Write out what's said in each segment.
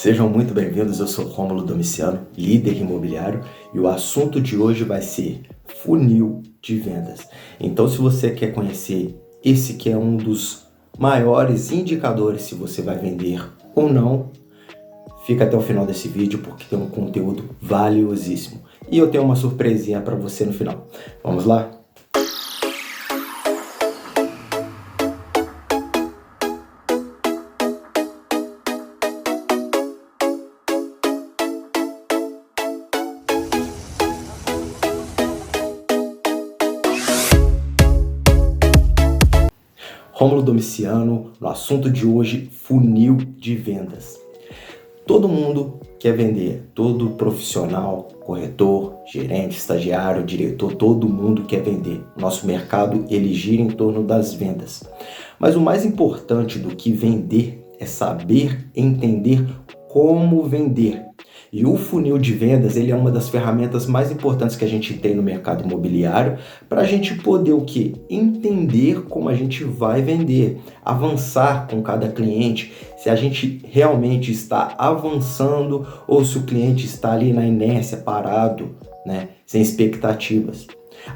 Sejam muito bem-vindos, eu sou Rômulo Domiciano, líder imobiliário, e o assunto de hoje vai ser funil de vendas. Então, se você quer conhecer esse que é um dos maiores indicadores se você vai vender ou não, fica até o final desse vídeo porque tem um conteúdo valiosíssimo. E eu tenho uma surpresinha para você no final. Vamos lá? Rômulo Domiciano, no assunto de hoje, funil de vendas. Todo mundo quer vender, todo profissional, corretor, gerente, estagiário, diretor, todo mundo quer vender. Nosso mercado, ele gira em torno das vendas. Mas o mais importante do que vender é saber entender como vender. E o funil de vendas, ele é uma das ferramentas mais importantes que a gente tem no mercado imobiliário para a gente poder o quê? Entender como a gente vai vender, avançar com cada cliente, se a gente realmente está avançando ou se o cliente está ali na inércia, parado, né? Sem expectativas.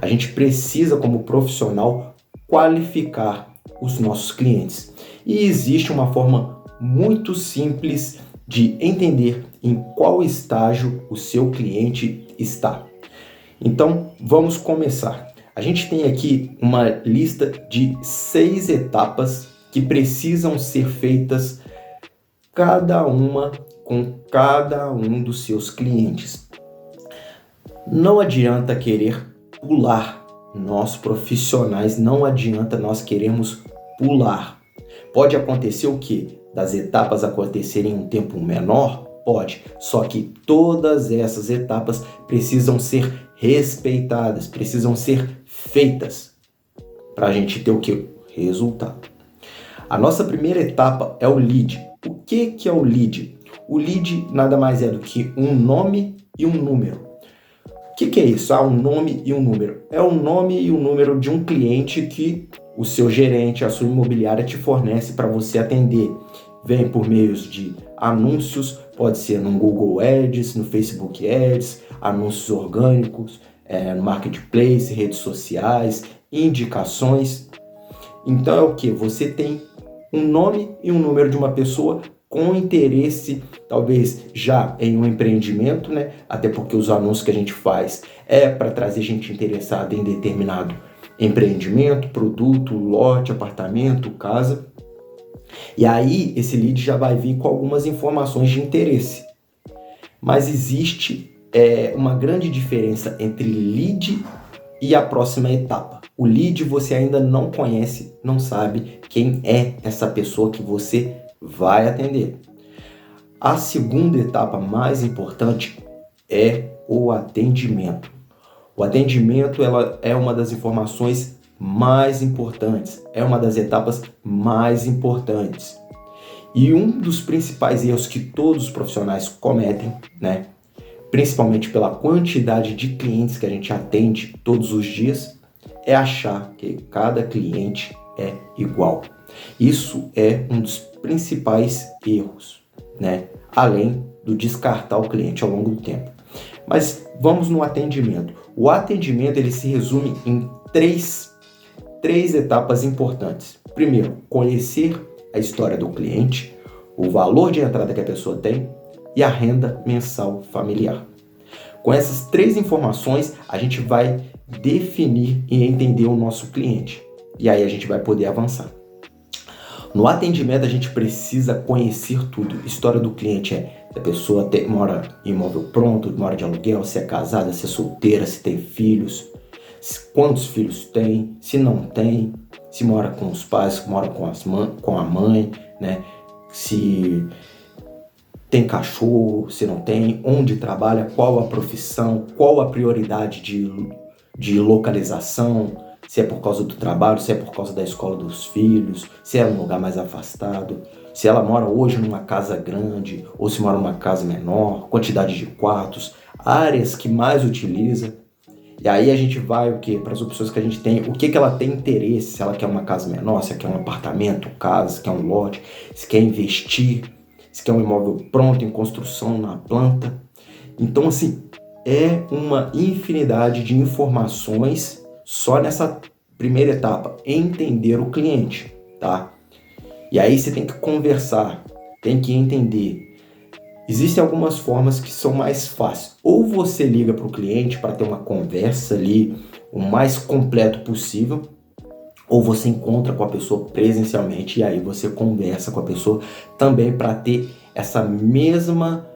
A gente precisa, como profissional, qualificar os nossos clientes. E existe uma forma muito simples de entender em qual estágio o seu cliente está. Então, vamos começar. A gente tem aqui uma lista de 6 etapas que precisam ser feitas, cada uma com cada um dos seus clientes. Não adianta querer pular. Nós profissionais, não adianta nós queremos pular. Pode acontecer o quê? Das etapas acontecerem em um tempo menor? Pode, só que todas essas etapas precisam ser respeitadas, precisam ser feitas para a gente ter o que? Resultado. A nossa primeira etapa é o lead. O que é o lead? O lead nada mais é do que um nome e um número. O que é isso? Um nome e um número. É o nome e o número de um cliente que o seu gerente, a sua imobiliária te fornece para você atender. Vem por meios de anúncios, pode ser no Google Ads, no Facebook Ads, anúncios orgânicos, no Marketplace, redes sociais, indicações. Então é o que? Você tem um nome e um número de uma pessoa com interesse, talvez já em um empreendimento, né? Até porque os anúncios que a gente faz é para trazer gente interessada em determinado empreendimento, produto, lote, apartamento, casa. E aí esse lead já vai vir com algumas informações de interesse. Mas existe uma grande diferença entre lead e a próxima etapa. O lead você ainda não conhece, não sabe quem é essa pessoa que você vai atender. A segunda etapa mais importante é o atendimento. O atendimento ela é uma das informações mais importantes, é uma das etapas mais importantes. E um dos principais erros que todos os profissionais cometem, né, principalmente pela quantidade de clientes que a gente atende todos os dias, é achar que cada cliente é igual. Isso é um dos principais erros, né? Além do descartar o cliente ao longo do tempo. Mas vamos no atendimento. O atendimento ele se resume em três etapas importantes. Primeiro, conhecer a história do cliente, o valor de entrada que a pessoa tem e a renda mensal familiar. Com essas 3 informações, a gente vai definir e entender o nosso cliente. E aí a gente vai poder avançar. No atendimento, a gente precisa conhecer tudo. História do cliente se a pessoa mora em imóvel pronto, mora de aluguel, se é casada, se é solteira, se tem filhos, quantos filhos tem, se não tem, se mora com os pais, se mora com a mãe, né? Se tem cachorro, se não tem, onde trabalha, qual a profissão, qual a prioridade de localização, se é por causa do trabalho, se é por causa da escola dos filhos, se é um lugar mais afastado, se ela mora hoje numa casa grande ou se mora numa casa menor, quantidade de quartos, áreas que mais utiliza. E aí a gente vai para as opções que a gente tem, o que ela tem interesse, se ela quer uma casa menor, se ela quer um apartamento, casa, se quer um lote, se quer investir, se quer um imóvel pronto, em construção, na planta. Então, assim, é uma infinidade de informações só nessa primeira etapa, entender o cliente, tá? E aí você tem que conversar, tem que entender. Existem algumas formas que são mais fáceis. Ou você liga para o cliente para ter uma conversa ali o mais completo possível, ou você encontra com a pessoa presencialmente e aí você conversa com a pessoa também para ter essa mesma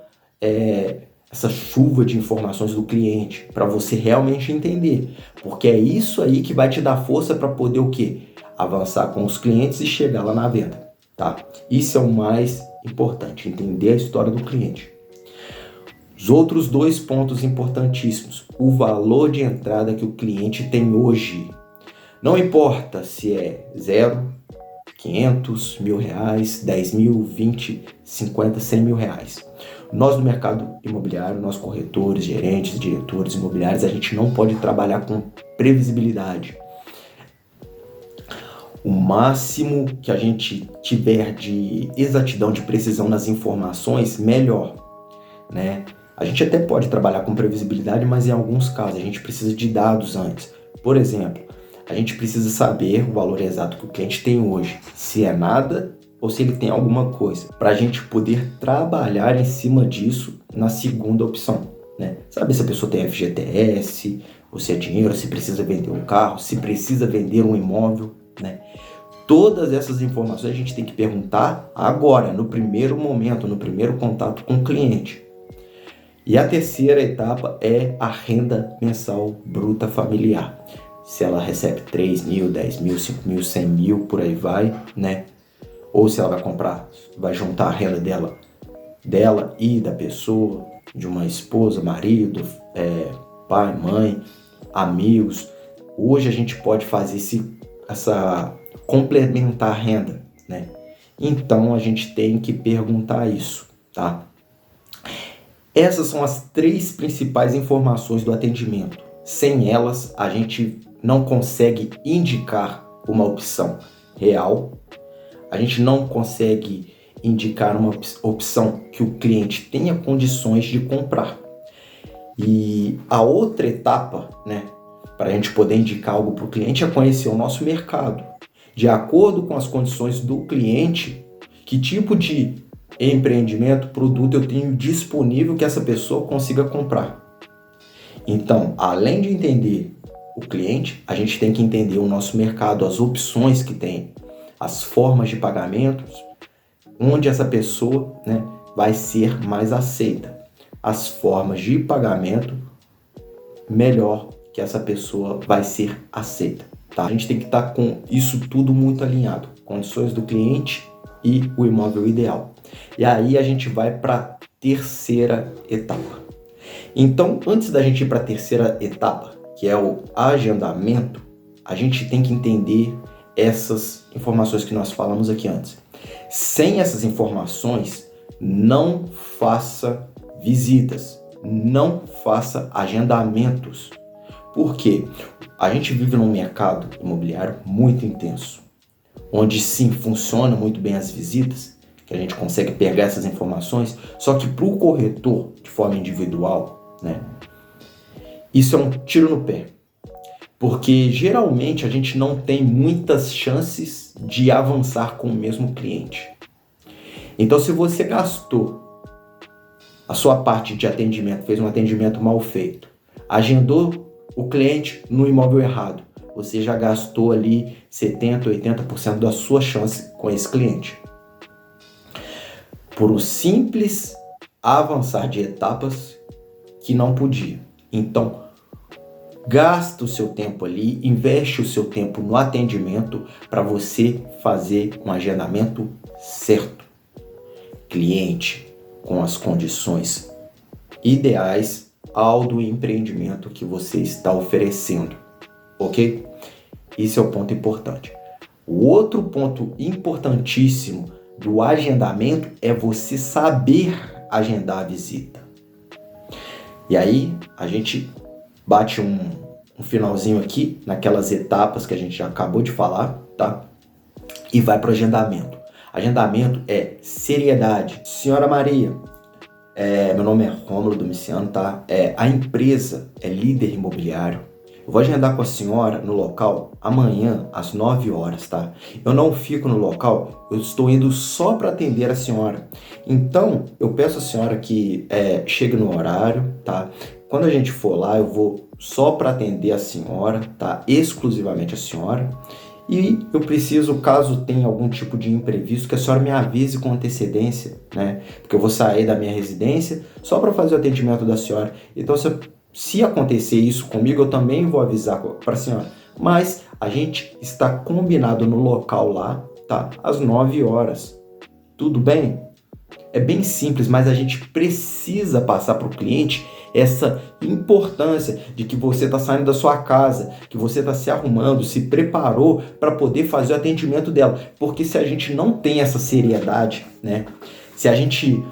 essa chuva de informações do cliente, para você realmente entender, porque é isso aí que vai te dar força para poder o quê? Avançar com os clientes e chegar lá na venda, tá? Isso é o mais importante, entender a história do cliente. Os outros 2 pontos importantíssimos: o valor de entrada que o cliente tem hoje. Não importa se é 0, 500, R$1.000, 10 mil, 20, 50, 100 mil reais. Nós no mercado imobiliário, nós corretores, gerentes, diretores imobiliários, a gente não pode trabalhar com previsibilidade. O máximo que a gente tiver de exatidão, de precisão nas informações, melhor, né? A gente até pode trabalhar com previsibilidade, mas em alguns casos a gente precisa de dados antes. Por exemplo, a gente precisa saber o valor exato que o cliente tem hoje, se é nada ou se ele tem alguma coisa, para a gente poder trabalhar em cima disso na segunda opção, né? Saber se a pessoa tem FGTS, ou se é dinheiro, se precisa vender um carro, se precisa vender um imóvel, né? Todas essas informações a gente tem que perguntar agora, no primeiro momento, no primeiro contato com o cliente. E a terceira etapa é a renda mensal bruta familiar. Se ela recebe 3 mil, 10 mil, 5 mil, 100 mil, por aí vai, né? Ou se ela vai comprar, vai juntar a renda dela e da pessoa, de uma esposa, marido, pai, mãe, amigos. Hoje a gente pode fazer essa complementar a renda, né? Então a gente tem que perguntar isso, tá? Essas são as 3 principais informações do atendimento. Sem elas, a gente não consegue indicar uma opção real, a gente não consegue indicar uma opção que o cliente tenha condições de comprar. E a outra etapa, né, para a gente poder indicar algo para o cliente é conhecer o nosso mercado. De acordo com as condições do cliente, que tipo de empreendimento, produto eu tenho disponível que essa pessoa consiga comprar. Então, além de entender o cliente, a gente tem que entender o nosso mercado, as opções que tem, as formas de pagamentos, onde essa pessoa, né, vai ser mais aceita, as formas de pagamento melhor que essa pessoa vai ser aceita, tá? A gente tem que estar com isso tudo muito alinhado, condições do cliente e o imóvel ideal. E aí a gente vai para a terceira etapa. Então, antes da gente ir para a terceira etapa, que é o agendamento, a gente tem que entender essas informações que nós falamos aqui antes. Sem essas informações, não faça visitas, não faça agendamentos. Por quê? A gente vive num mercado imobiliário muito intenso, onde sim, funciona muito bem as visitas, que a gente consegue pegar essas informações, só que para o corretor, de forma individual, né, isso é um tiro no pé. Porque geralmente a gente não tem muitas chances de avançar com o mesmo cliente. Então, se você gastou a sua parte de atendimento, fez um atendimento mal feito, agendou o cliente no imóvel errado, você já gastou ali 70%, 80% da sua chance com esse cliente. Por um simples avançar de etapas que não podia. Então, gasta o seu tempo ali, investe o seu tempo no atendimento para você fazer um agendamento certo. Cliente com as condições ideais ao do empreendimento que você está oferecendo, ok? Esse é o ponto importante. O outro ponto importantíssimo do agendamento é você saber agendar a visita. E aí a gente bate um finalzinho aqui naquelas etapas que a gente já acabou de falar, tá? E vai para o agendamento. Agendamento é seriedade. Senhora Maria, meu nome é Rômulo Domiciano, tá? A empresa é Líder Imobiliário. Eu vou agendar com a senhora no local amanhã às 9 horas, tá? Eu não fico no local, eu estou indo só para atender a senhora. Então, eu peço à senhora que chegue no horário, tá? Quando a gente for lá, eu vou só para atender a senhora, tá? Exclusivamente a senhora. E eu preciso, caso tenha algum tipo de imprevisto, que a senhora me avise com antecedência, né? Porque eu vou sair da minha residência só para fazer o atendimento da senhora. Então, se acontecer isso comigo, eu também vou avisar para a senhora. Mas a gente está combinado no local lá, tá? Às 9 horas. Tudo bem? É bem simples, mas a gente precisa passar para o cliente essa importância de que você está saindo da sua casa, que você está se arrumando, se preparou para poder fazer o atendimento dela. Porque se a gente não tem essa seriedade, né? Se a gente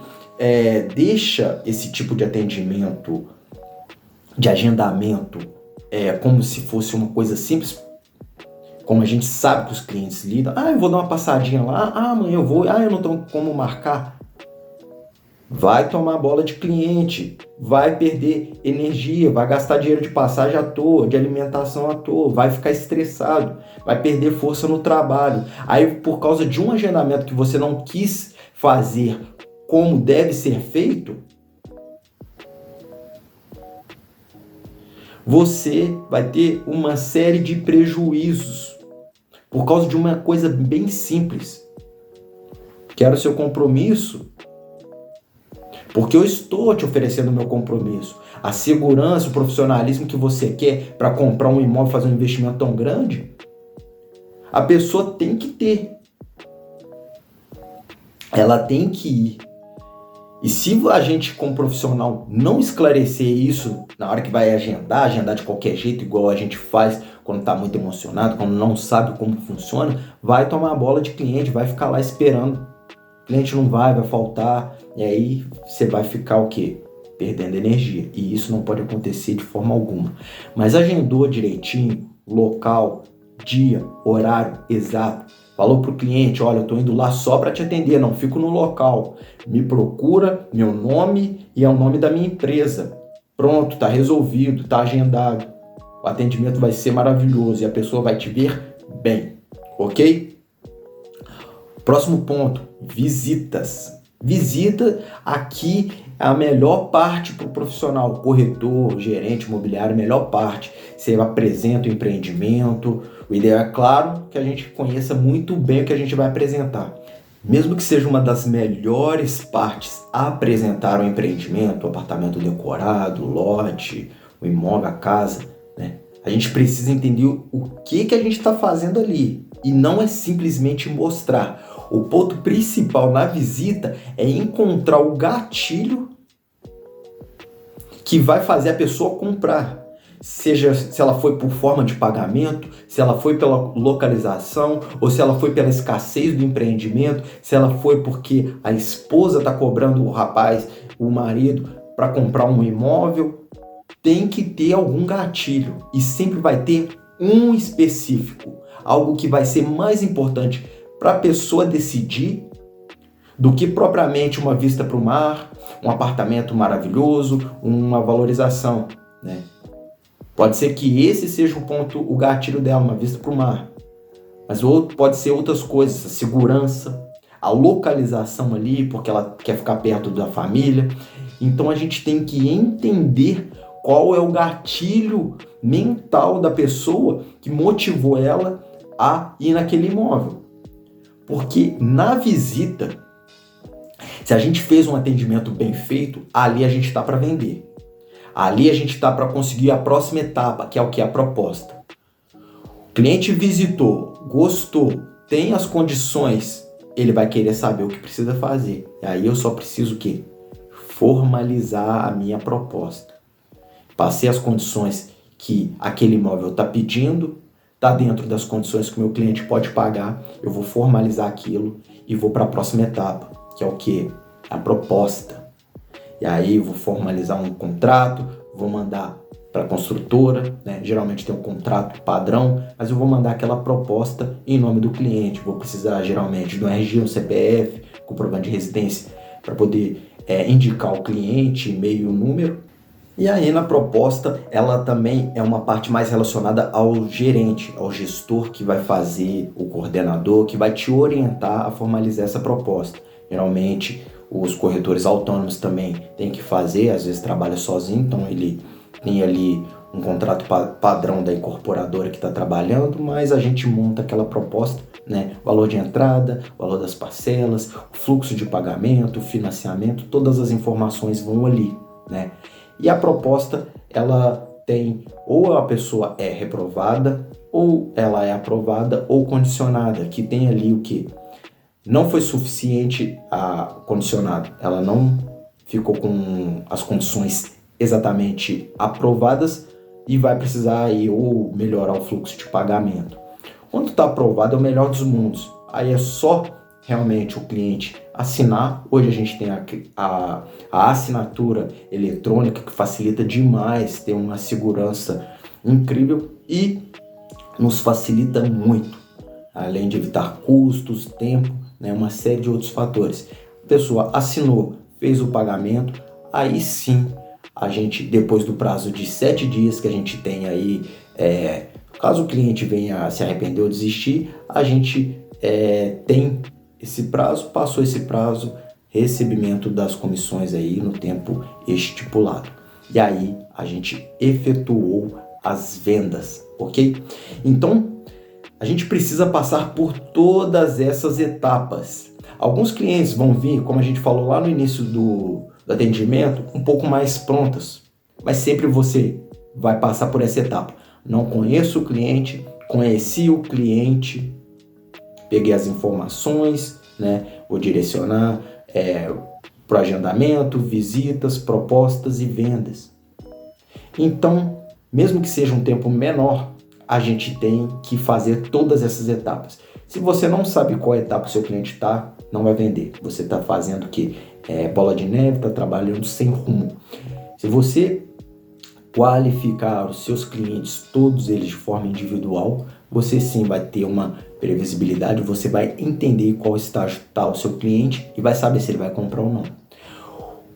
deixa esse tipo de atendimento, de agendamento, como se fosse uma coisa simples, como a gente sabe que os clientes lidam, eu vou dar uma passadinha lá, amanhã eu vou, eu não tenho como marcar. Vai tomar bola de cliente, vai perder energia, vai gastar dinheiro de passagem à toa, de alimentação à toa, vai ficar estressado, vai perder força no trabalho. Aí, por causa de um agendamento que você não quis fazer como deve ser feito, você vai ter uma série de prejuízos por causa de uma coisa bem simples. Quero seu compromisso, porque eu estou te oferecendo o meu compromisso. A segurança, o profissionalismo que você quer para comprar um imóvel, fazer um investimento tão grande, a pessoa tem que ter. Ela tem que ir. E se a gente, como profissional, não esclarecer isso na hora que vai agendar de qualquer jeito, igual a gente faz quando está muito emocionado, quando não sabe como funciona, vai tomar a bola de cliente, vai ficar lá esperando. O cliente não vai faltar, e aí você vai ficar o quê? Perdendo energia. E isso não pode acontecer de forma alguma. Mas agendou direitinho, local, dia, horário exato. Falou pro cliente, olha, eu tô indo lá só para te atender, não fico no local. Me procura, meu nome e é o nome da minha empresa. Pronto, tá resolvido, tá agendado. O atendimento vai ser maravilhoso e a pessoa vai te ver bem, ok? Próximo ponto, visitas. Visita aqui é a melhor parte para o profissional, corretor, gerente imobiliário, melhor parte. Você apresenta o empreendimento. O ideal é, claro, que a gente conheça muito bem o que a gente vai apresentar. Mesmo que seja uma das melhores partes apresentar o empreendimento, o apartamento decorado, o lote, o imóvel, a casa, né? A gente precisa entender o que a gente está fazendo ali. E não é simplesmente mostrar. O ponto principal na visita é encontrar o gatilho que vai fazer a pessoa comprar. Seja se ela foi por forma de pagamento, se ela foi pela localização, ou se ela foi pela escassez do empreendimento, se ela foi porque a esposa está cobrando o rapaz, o marido, para comprar um imóvel. Tem que ter algum gatilho e sempre vai ter um específico, algo que vai ser mais importante para a pessoa decidir do que propriamente uma vista para o mar, um apartamento maravilhoso, uma valorização, né? Pode ser que esse seja o ponto, o gatilho dela, uma vista para o mar, mas pode ser outras coisas, a segurança, a localização ali, porque ela quer ficar perto da família. Então a gente tem que entender qual é o gatilho mental da pessoa que motivou ela a ir naquele imóvel. Porque na visita, se a gente fez um atendimento bem feito, ali a gente está para vender. Ali a gente está para conseguir a próxima etapa, que é o que? A proposta. O cliente visitou, gostou, tem as condições, ele vai querer saber o que precisa fazer. E aí eu só preciso o quê? Formalizar a minha proposta. Passei as condições que aquele imóvel está pedindo, está dentro das condições que o meu cliente pode pagar, eu vou formalizar aquilo e vou para a próxima etapa, que é o quê? A proposta. E aí eu vou formalizar um contrato, vou mandar para a construtora, né? Geralmente tem um contrato padrão, mas eu vou mandar aquela proposta em nome do cliente. Vou precisar geralmente do RG, um CPF, comprovante de residência, para poder indicar o cliente, e-mail, o número. E aí na proposta, ela também é uma parte mais relacionada ao gerente, ao gestor que vai fazer, o coordenador, que vai te orientar a formalizar essa proposta. Geralmente os corretores autônomos também têm que fazer, às vezes trabalha sozinho, então ele tem ali um contrato padrão da incorporadora que está trabalhando, mas a gente monta aquela proposta, né? Valor de entrada, valor das parcelas, o fluxo de pagamento, o financiamento, todas as informações vão ali, né? E a proposta, ela tem, ou a pessoa é reprovada, ou ela é aprovada ou condicionada, que tem ali o que? Não foi suficiente a condicionado, ela não ficou com as condições exatamente aprovadas e vai precisar aí ou melhorar o fluxo de pagamento. Quando está aprovado é o melhor dos mundos, aí é só realmente o cliente assinar. Hoje a gente tem a assinatura eletrônica que facilita demais, tem uma segurança incrível e nos facilita muito, além de evitar custos, tempo, né, uma série de outros fatores. A pessoa assinou, fez o pagamento, aí sim a gente, depois do prazo de 7 dias que a gente tem aí, caso o cliente venha a se arrepender ou desistir, a gente tem esse prazo, passou esse prazo, recebimento das comissões aí no tempo estipulado. E aí a gente efetuou as vendas, ok? Então, a gente precisa passar por todas essas etapas. Alguns clientes vão vir, como a gente falou lá no início do atendimento, um pouco mais prontas, mas sempre você vai passar por essa etapa. Não conheço o cliente, conheci o cliente, peguei as informações, né? Vou direcionar para o agendamento, visitas, propostas e vendas. Então, mesmo que seja um tempo menor, a gente tem que fazer todas essas etapas. Se você não sabe qual etapa o seu cliente está, não vai vender. Você está fazendo o quê? Bola de neve, está trabalhando sem rumo. Se você qualificar os seus clientes, todos eles de forma individual, você sim vai ter uma previsibilidade, você vai entender qual estágio está o seu cliente e vai saber se ele vai comprar ou não.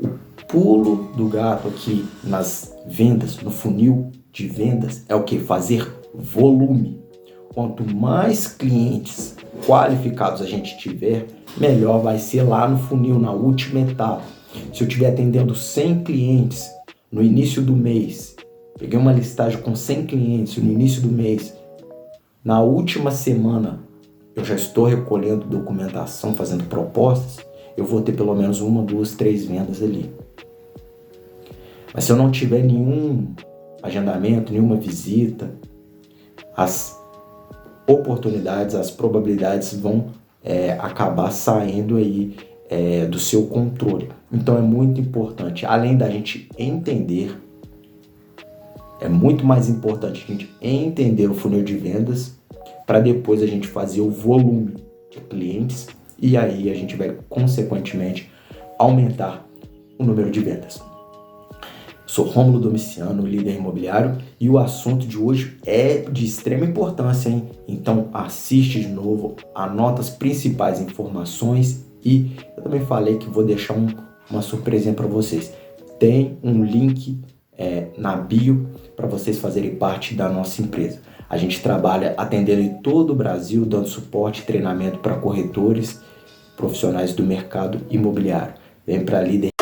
O pulo do gato aqui nas vendas, no funil de vendas, é o que? Fazer volume. Quanto mais clientes qualificados a gente tiver, melhor vai ser lá no funil, na última etapa. Se eu estiver atendendo 100 clientes no início do mês, peguei uma listagem com 100 clientes no início do mês, na última semana eu já estou recolhendo documentação, fazendo propostas, eu vou ter pelo menos 1, 2, 3 vendas ali. Mas se eu não tiver nenhum agendamento, nenhuma visita, as oportunidades, as probabilidades vão acabar saindo aí do seu controle. Então é muito importante, além da gente entender, é muito mais importante a gente entender o funil de vendas para depois a gente fazer o volume de clientes e aí a gente vai consequentemente aumentar o número de vendas. Sou Rômulo Domiciano, líder imobiliário, e o assunto de hoje é de extrema importância, hein? Então assiste de novo, anota as principais informações e eu também falei que vou deixar uma surpresinha para vocês. Tem um link na bio para vocês fazerem parte da nossa empresa. A gente trabalha atendendo em todo o Brasil, dando suporte e treinamento para corretores profissionais do mercado imobiliário. Vem para Líder